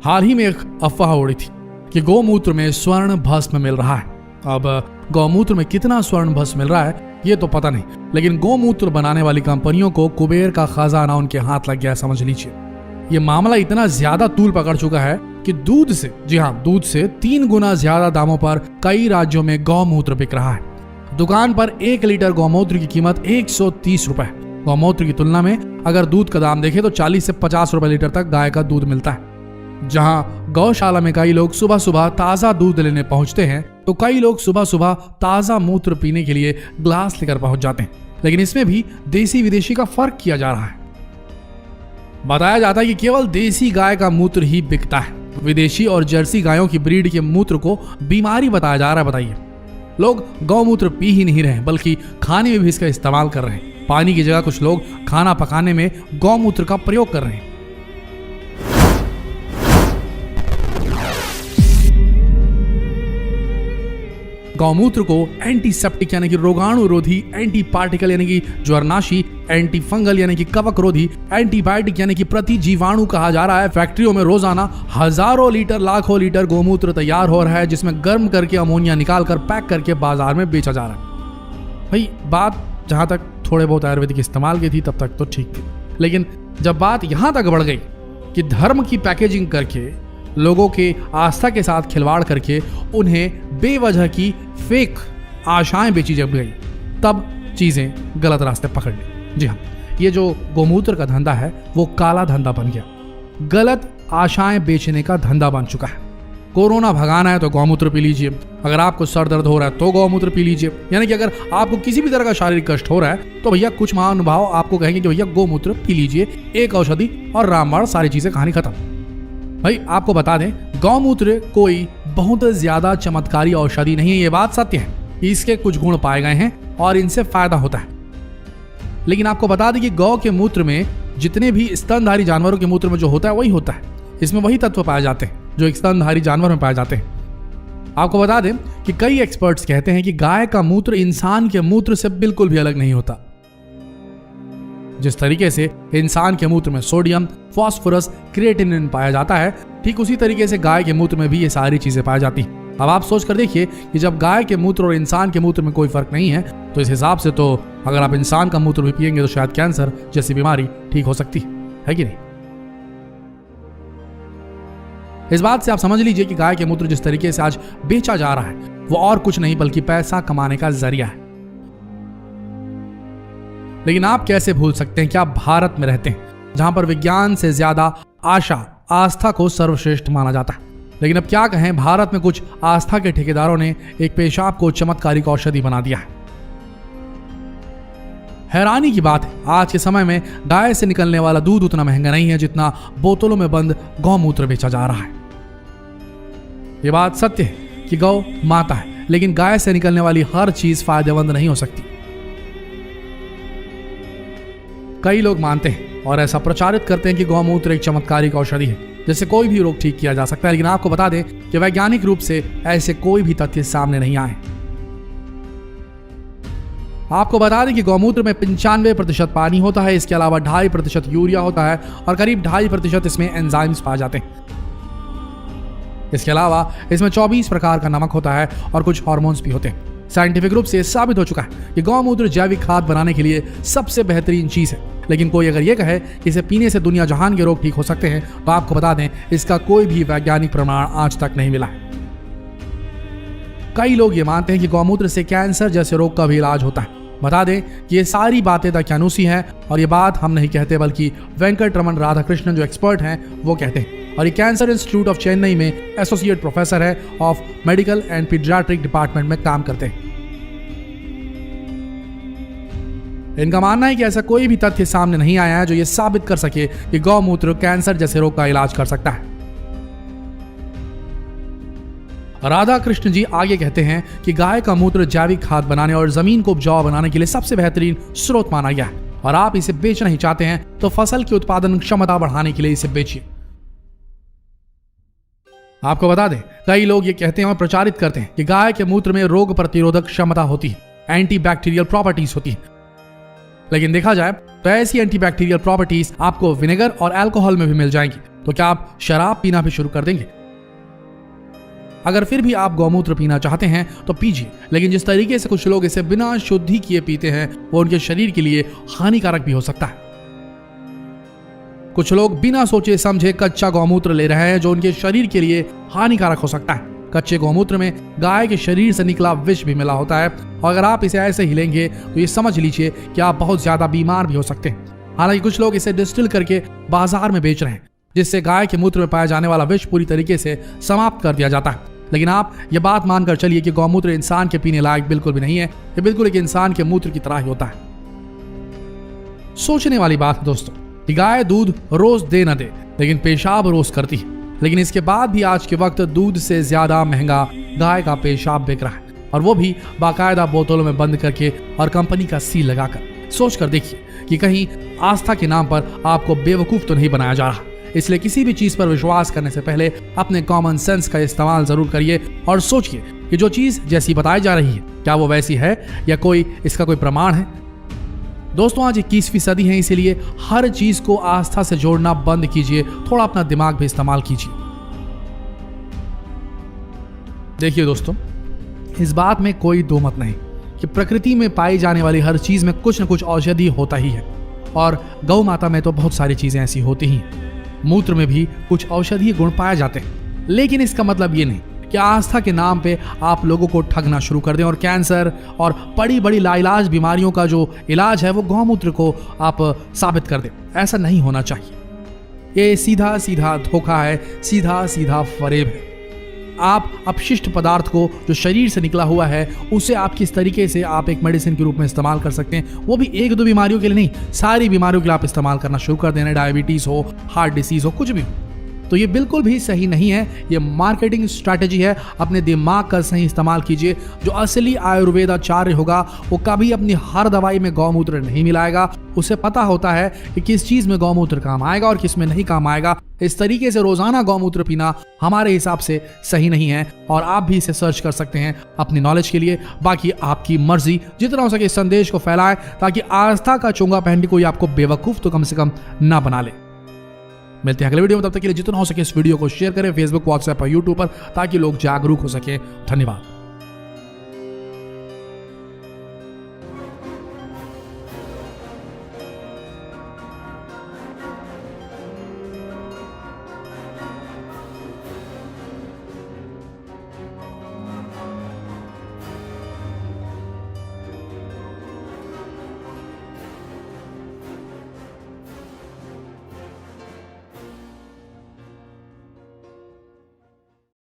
हाल ही में एक अफवाह उड़ी थी कि गौमूत्र में स्वर्ण भस्म मिल रहा है। अब गौमूत्र में कितना स्वर्ण भस्म मिल रहा है ये तो पता नहीं, लेकिन गौमूत्र बनाने वाली कंपनियों को कुबेर का खजाना उनके हाथ लग गया, समझ लीजिए। ये मामला इतना ज्यादा तूल पकड़ चुका है कि दूध से, जी हाँ, दूध से 3 गुना ज्यादा दामों पर कई राज्यों में गौमूत्र बिक रहा है। दुकान पर 1 लीटर गौमूत्र की कीमत 130 रुपए। गौमूत्र की तुलना में अगर दूध का दाम देखें तो 40 से 50 रुपए लीटर तक गाय का दूध मिलता है। जहां गौशाला में कई लोग सुबह सुबह ताजा दूध लेने पहुंचते हैं, तो कई लोग सुबह सुबह ताजा मूत्र पीने के लिए ग्लास लेकर पहुंच जाते हैं। लेकिन इसमें भी देसी विदेशी का फर्क किया जा रहा है। बताया जाता है कि केवल देसी गाय का मूत्र ही बिकता है। विदेशी और जर्सी गायों की ब्रीड के मूत्र को बीमारी बताया जा रहा है। बताइए, लोग गौमूत्र पी ही नहीं रहे बल्कि खाने में भी इसका इस्तेमाल कर रहे हैं। पानी की जगह कुछ लोग खाना पकाने में गौमूत्र का प्रयोग कर रहे हैं। गौमूत्र को एंटीसेप्टिक यानी कि रोगाणुरोधी, एंटी पार्टिकल यानी कि ज्वरनाशी, एंटी फंगल यानी कि कवक रोधी, एंटीबायोटिक यानी कि प्रतिजीवाणु कहा जा रहा है। फैक्ट्रियों में रोजाना हजारों लीटर, लाखों लीटर गौमूत्र तैयार हो रहा है, जिसमें गर्म करके अमोनिया निकालकर पैक करके बाजार में बेचा जा रहा है। भाई, बात जहां तक थोड़े बहुत आयुर्वेदिक इस्तेमाल की थी तब तक तो ठीक थी, लेकिन जब बात यहां तक बढ़ गई कि धर्म की पैकेजिंग करके, लोगों के आस्था के साथ खिलवाड़ करके उन्हें बेवजह की फेक आशाएं बेची जब गई, तब चीजें गलत रास्ते पकड़ ली। जी हाँ, ये जो गौमूत्र का धंधा है वो काला धंधा बन गया। गलत आशाएं बेचने का धंधा बन चुका है। कोरोना भगाना है तो गौमूत्र पी लीजिए, अगर आपको सर दर्द हो रहा है तो गौमूत्र पी लीजिए, यानी कि अगर आपको किसी भी तरह का शारीरिक कष्ट हो रहा है तो भैया कुछ महानुभाव आपको कहेंगे कि भैया गौमूत्र पी लीजिए, एक औषधि और रामबाण, सारी चीजें कहानी खत्म। भाई, आपको बता दें, गौमूत्र कोई बहुत ज्यादा चमत्कारी औषधि नहीं है। ये बात सत्य है, इसके कुछ गुण पाए गए हैं और इनसे फायदा होता है। लेकिन आपको बता दें कि गौ के मूत्र में, जितने भी स्तनधारी जानवरों के मूत्र में जो होता है वही होता है। इसमें वही तत्व पाए जाते हैं जो एक स्तनधारी जानवर में पाए जाते हैं। आपको बता दें कि कई एक्सपर्ट्स कहते हैं कि गाय का मूत्र इंसान के मूत्र से बिल्कुल भी अलग नहीं होता। जिस तरीके से इंसान के मूत्र में सोडियम, फास्फोरस, क्रिएटिनिन पाया जाता है, ठीक उसी तरीके से गाय के मूत्र में भी ये सारी चीजें पाई जाती हैं। अब आप सोच कर देखिए कि जब गाय के मूत्र और इंसान के मूत्र में कोई फर्क नहीं है, तो इस हिसाब से तो अगर आप इंसान का मूत्र भी पिएंगे तो शायद कैंसर जैसी बीमारी ठीक हो सकती है कि नहीं। इस बात से आप समझ लीजिए कि गाय के मूत्र जिस तरीके से आज बेचा जा रहा है वो और कुछ नहीं बल्कि पैसा कमाने का जरिया है। लेकिन आप कैसे भूल सकते हैं कि आप भारत में रहते हैं, जहां पर विज्ञान से ज्यादा आशा, आस्था को सर्वश्रेष्ठ माना जाता है। लेकिन अब क्या कहें, भारत में कुछ आस्था के ठेकेदारों ने एक पेशाब को चमत्कारिक औषधि बना दिया है। हैरानी की बात है, आज के समय में गाय से निकलने वाला दूध उतना महंगा नहीं है जितना बोतलों में बंद गौमूत्र बेचा जा रहा है। यह बात सत्य है कि गौ माता है, लेकिन गाय से निकलने वाली हर चीज फायदेमंद नहीं हो सकती। कई लोग मानते हैं और ऐसा प्रचारित करते हैं कि गौमूत्र एक चमत्कारिक औषधि है जिससे कोई भी रोग ठीक किया जा सकता है। लेकिन आपको बता दें कि वैज्ञानिक रूप से ऐसे कोई भी तथ्य सामने नहीं आए। आपको बता दें कि गौमूत्र में 95% पानी होता है, इसके अलावा 2.5% यूरिया होता है और करीब 2.5% इसमें एंजाइम्स पाए जाते हैं। इसके अलावा इसमें 24 प्रकार का नमक होता है और कुछ हार्मोन्स भी होते हैं। साइंटिफिक रूप से साबित हो चुका है कि गौमूत्र जैविक खाद बनाने के लिए सबसे बेहतरीन चीज है। लेकिन कोई अगर ये कहे कि इसे पीने से दुनिया जहान के रोग ठीक हो सकते हैं, तो आपको बता दें इसका कोई भी वैज्ञानिक प्रमाण आज तक नहीं मिला है। कई लोग ये मानते हैं कि गौमूत्र से कैंसर जैसे रोग का भी इलाज होता है। बता दें कि ये सारी बातें दकियानूसी हैं और ये बात हम नहीं कहते बल्कि वेंकट रमन राधाकृष्णन जो एक्सपर्ट हैं वो कहते हैं। और ये कैंसर इंस्टीट्यूट ऑफ चेन्नई में एसोसिएट प्रोफेसर है of medical and paediatric department में काम करते हैं। इनका मानना है कि ऐसा कोई भी तथ्य सामने नहीं आया है जो ये साबित कर सके कि गौमूत्र कैंसर जैसे रोग का इलाज कर सकता है। राधा कृष्ण जी आगे कहते हैं कि गाय का मूत्र जैविक खाद बनाने और जमीन को उपजाऊ बनाने के लिए सबसे बेहतरीन स्रोत माना गया है और आप इसे बेचना ही चाहते हैं तो फसल की उत्पादन क्षमता बढ़ाने के लिए इसे बेचिए। आपको बता दें, कई लोग ये कहते हैं और प्रचारित करते हैं कि गाय के मूत्र में रोग प्रतिरोधक क्षमता होती है, एंटी बैक्टीरियल प्रॉपर्टीज होती है। लेकिन देखा जाए तो ऐसी एंटीबैक्टीरियल प्रॉपर्टीज आपको विनेगर और अल्कोहल में भी मिल जाएंगी। तो क्या आप शराब पीना भी शुरू कर देंगे? अगर फिर भी आप गौमूत्र पीना चाहते हैं तो पीजिए, लेकिन जिस तरीके से कुछ लोग इसे बिना शुद्धि किए पीते हैं वो उनके शरीर के लिए हानिकारक भी हो सकता है। कुछ लोग बिना सोचे समझे कच्चा गौमूत्र ले रहे हैं जो उनके शरीर के लिए हानिकारक हो सकता है। कच्चे गौमूत्र में गाय के शरीर से निकला विष भी मिला होता है और अगर आप इसे ऐसे ही लेंगे तो ये समझ लीजिए कि आप बहुत ज्यादा बीमार भी हो सकते हैं। हालांकि कुछ लोग इसे डिस्टिल करके बाजार में बेच रहे हैं, जिससे गाय के मूत्र में पाया जाने वाला विष पूरी तरीके से समाप्त कर दिया जाता है। लेकिन आप ये बात मानकर चलिए कि गौमूत्र इंसान के पीने लायक बिल्कुल भी नहीं है। ये बिल्कुल एक इंसान के मूत्र की तरह ही होता है। सोचने वाली बात है दोस्तों कि गाय दूध रोज दे न दे, लेकिन पेशाब रोज करती है। लेकिन इसके बाद भी आज के वक्त दूध से ज्यादा महंगा गाय का पेशाब बिक रहा है, और वो भी बाकायदा बोतलों में बंद करके और कंपनी का सील लगाकर। सोच कर देखिए कि कहीं आस्था के नाम पर आपको बेवकूफ तो नहीं बनाया जा रहा। इसलिए किसी भी चीज पर विश्वास करने से पहले अपने कॉमन सेंस का इस्तेमाल जरूर करिए और सोचिए कि जो चीज जैसी बताई जा रही है क्या वो वैसी है या इसका कोई प्रमाण है। दोस्तों, आज 21वीं सदी है, इसीलिए हर चीज को आस्था से जोड़ना बंद कीजिए। थोड़ा अपना दिमाग भी इस्तेमाल कीजिए। देखिए दोस्तों, इस बात में कोई दो मत नहीं कि प्रकृति में पाई जाने वाली हर चीज में कुछ न कुछ औषधि होता ही है, और गौ माता में तो बहुत सारी चीजें ऐसी होती ही हैं। मूत्र में भी कुछ औषधीय गुण पाए जाते हैं। लेकिन इसका मतलब ये नहीं कि आस्था के नाम पे आप लोगों को ठगना शुरू कर दें और कैंसर और बड़ी बड़ी लाइलाज बीमारियों का जो इलाज है वो गौमूत्र को आप साबित कर दें। ऐसा नहीं होना चाहिए। ये सीधा सीधा धोखा है, सीधा सीधा फरेब है। आप अपशिष्ट पदार्थ को जो शरीर से निकला हुआ है उसे आप किस तरीके से आप एक मेडिसिन के रूप में इस्तेमाल कर सकते हैं, वो भी एक दो बीमारियों के लिए नहीं, सारी बीमारियों के लिए आप इस्तेमाल करना शुरू कर देना। डायबिटीज हो, हार्ट डिसीज हो, कुछ भी हो, तो ये बिल्कुल भी सही नहीं है। ये मार्केटिंग स्ट्रैटेजी है। अपने दिमाग का सही इस्तेमाल कीजिए। जो असली आयुर्वेदाचार्य होगा वो कभी अपनी हर दवाई में गौमूत्र नहीं मिलाएगा। उसे पता होता है कि किस चीज में गौमूत्र काम आएगा और किस में नहीं काम आएगा। इस तरीके से रोजाना गौमूत्र पीना हमारे हिसाब से सही नहीं है, और आप भी इसे सर्च कर सकते हैं अपनी नॉलेज के लिए। बाकी आपकी मर्जी, जितना हो सके इस संदेश को फैलाएं ताकि आस्था का चोंगा पहन के कोई आपको बेवकूफ तो कम से कम ना बना ले। मिलते हैं अगले वीडियो में, तब तक के लिए जितना हो सके इस वीडियो को शेयर करें फेसबुक, व्हाट्सएप और यूट्यूब पर, ताकि लोग जागरूक हो सके। धन्यवाद।